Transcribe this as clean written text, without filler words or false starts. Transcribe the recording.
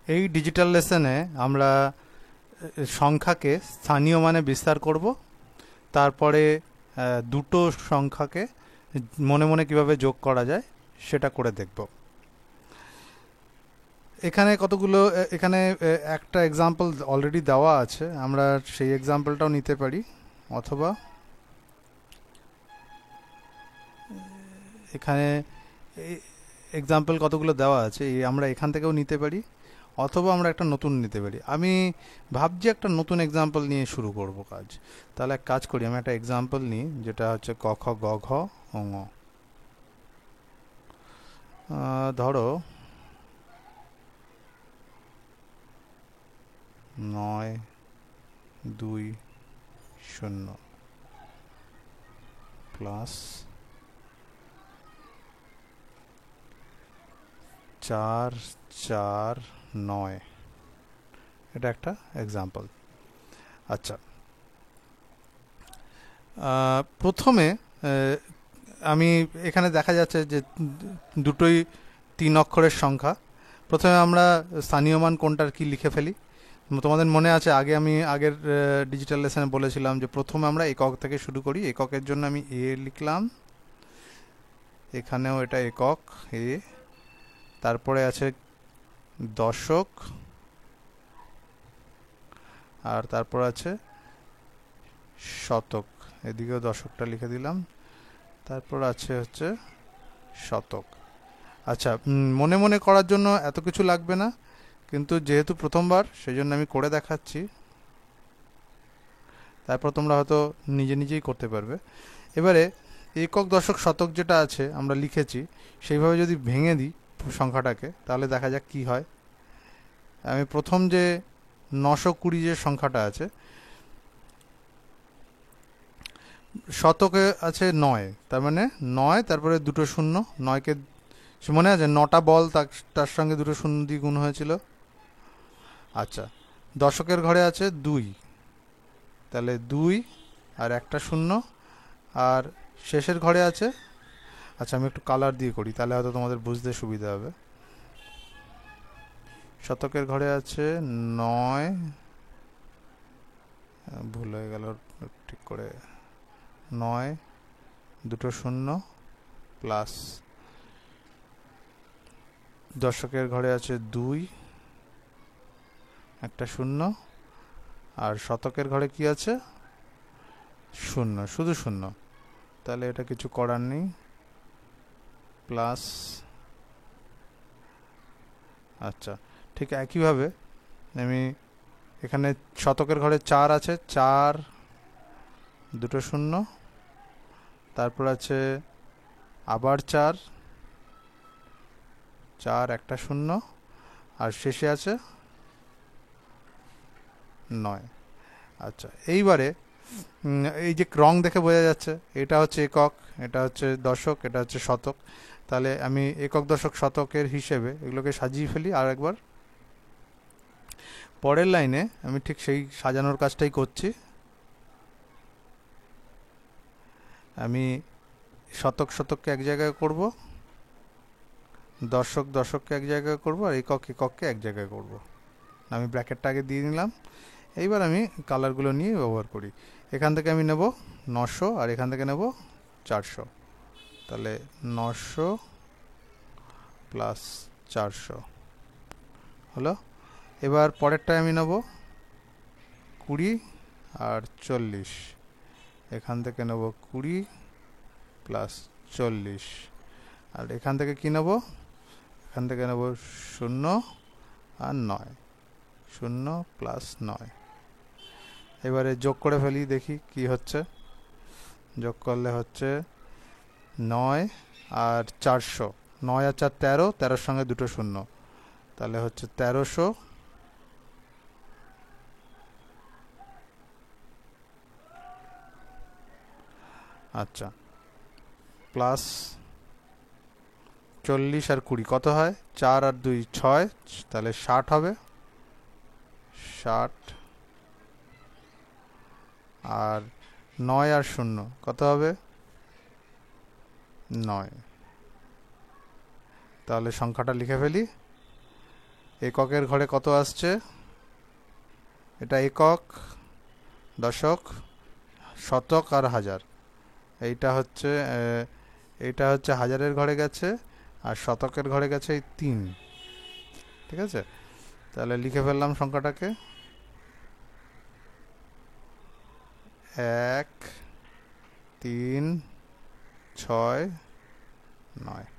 এই ডিজিটাল লেসনে আমরা সংখ্যাকে স্থানীয় মানে বিস্তার করব, তারপরে দুটো সংখ্যাকে মনে মনে কিভাবে যোগ করা যায় সেটা করে দেখব। এখানে কতগুলো এখানে একটা এক্সাম্পল অলরেডি দেওয়া আছে, আমরা সেই এক্সাম্পলটাও নিতে পারি, অথবা এখানে এক্সাম্পল কতগুলো দেওয়া আছে আমরা এখান থেকেও নিতে পারি, অথবা আমরা একটা নতুন নিতে পারি। আমি ভাবছি একটা নতুন এক্সাম্পল নিয়ে শুরু করব কাজ। তাহলে এক কাজ করি, আমি একটা এক্সাম্পল নিই যেটা হচ্ছে ক খ গ ঘ ঙ। ধরো 920 প্লাস 449, এটা একটা এক্সাম্পল। আচ্ছা, প্রথমে আমি এখানে দেখা যাচ্ছে যে দুটোই 3 অক্ষরের সংখ্যা। প্রথমে আমরা স্থানীয় মান কোনটার কি লিখে ফেলি। তোমাদের মনে আছে আমি আগের ডিজিটাল লেসনে বলেছিলাম যে প্রথমে আমরা একক থেকে শুরু করি। এককের জন্য আমি এ লিখলাম, এখানেও এটা একক এ, তারপরে আছে দশক, আর তারপর আছে শতক, এদিকেও দশকটা লিখে দিলাম, তারপর আছে হচ্ছে শতক। আচ্ছা, মনে মনে করার জন্য এত কিছু লাগবে না, কিন্তু যেহেতু প্রথমবার সেই জন্য আমি করে দেখাচ্ছি, তারপর তোমরা হয়তো নিজে নিজেই করতে পারবে। এবারে একক দশক শতক যেটা আছে আমরা লিখেছি, সেইভাবে যদি ভেঙে দিই সংখ্যাটাকে, তাহলে দেখা যাক কি হয়। আমি প্রথম যে 920 যে সংখ্যাটা আছে, শতকে আছে 9, তার মানে 9, তারপরে দুটো শূন্য, 9কে মনে আছে 9টা বল তার সঙ্গে দুটো শূন্য দিয়ে গুণ হয়েছিল। আচ্ছা, দশকের ঘরে আছে 2, তাহলে 2 আর একটা শূন্য, আর শেষের ঘরে আছে, আচ্ছা আমি একটু কালার দিয়ে করি তাহলে হয়তো তোমাদের বুঝতে সুবিধা হবে। শতকের ঘরে আছে 9, ভুল হয়ে গেল, ঠিক করে 9 দুটো শূন্য প্লাস, দশকের ঘরে আছে 2 একটা শূন্য, আর শতকের ঘরে কি আছে শূন্য, শুধু শূন্য, তাহলে এটা কিছু করার নেই, প্লাস। আচ্ছা, ঠিক একইভাবে আমি এখানে শতকের ঘরে 4 আছে, 4 দুটো শূন্য, তারপর আছে আবার 4, 4 একটা শূন্য, আর শেষে আছে 9। আচ্ছা, এইবারে এই যে রং দেখে বোঝা যাচ্ছে এটা হচ্ছে একক, এটা হচ্ছে দশক, এটা হচ্ছে শতক। তাহলে আমি একক দশক শতকের হিসেবে এগুলোকে সাজিয়ে ফেলি আর একবার। পরের লাইনে আমি ঠিক সেই সাজানোর কাজটাই করছি। আমি শতক শতককে এক জায়গায় করব, দশক দশককে এক জায়গায় করব, আর একক একককে এক জায়গায় করব। আমি ব্র্যাকেটটা আগে দিয়ে নিলাম। এইবার আমি কালারগুলো নিয়ে ব্যবহার করি। এখান থেকে আমি নেব 900, আর এখান থেকে নেব 400, তাহলে 900 প্লাস 400 হলো। এবার পরেরটায় আমি নেব 20 আর 40, এখান থেকে নেব 20 প্লাস 40, আর এখান থেকে কি নেব, এখান থেকে নেব 0 আর 9, 0 প্লাস 9। এবারে যোগ করে ফেলি, দেখি কি হচ্ছে। যোগ করলে হচ্ছে 9 আর 400, 9 আর 4 13, 13-র সঙ্গে দুটো শূন্য, তাহলে হচ্ছে 1300। আচ্ছা, প্লাস 40 আর 20 কত হয়, 4 আর 2 6, তাহলে 60 হবে, 60, আর 9 আর 0 কত হবে 9। তাহলে সংখ্যাটা লিখে ফেলি। এককের ঘরে কত আসছে? এটা একক, দশক, শতক আর হাজার। এইটা হচ্ছে হাজারের ঘরে গেছে, আর শতকের ঘরে গেছে এই 3। ঠিক আছে, তাহলে লিখে ফেললাম সংখ্যাটাকে, 1 3 6 9।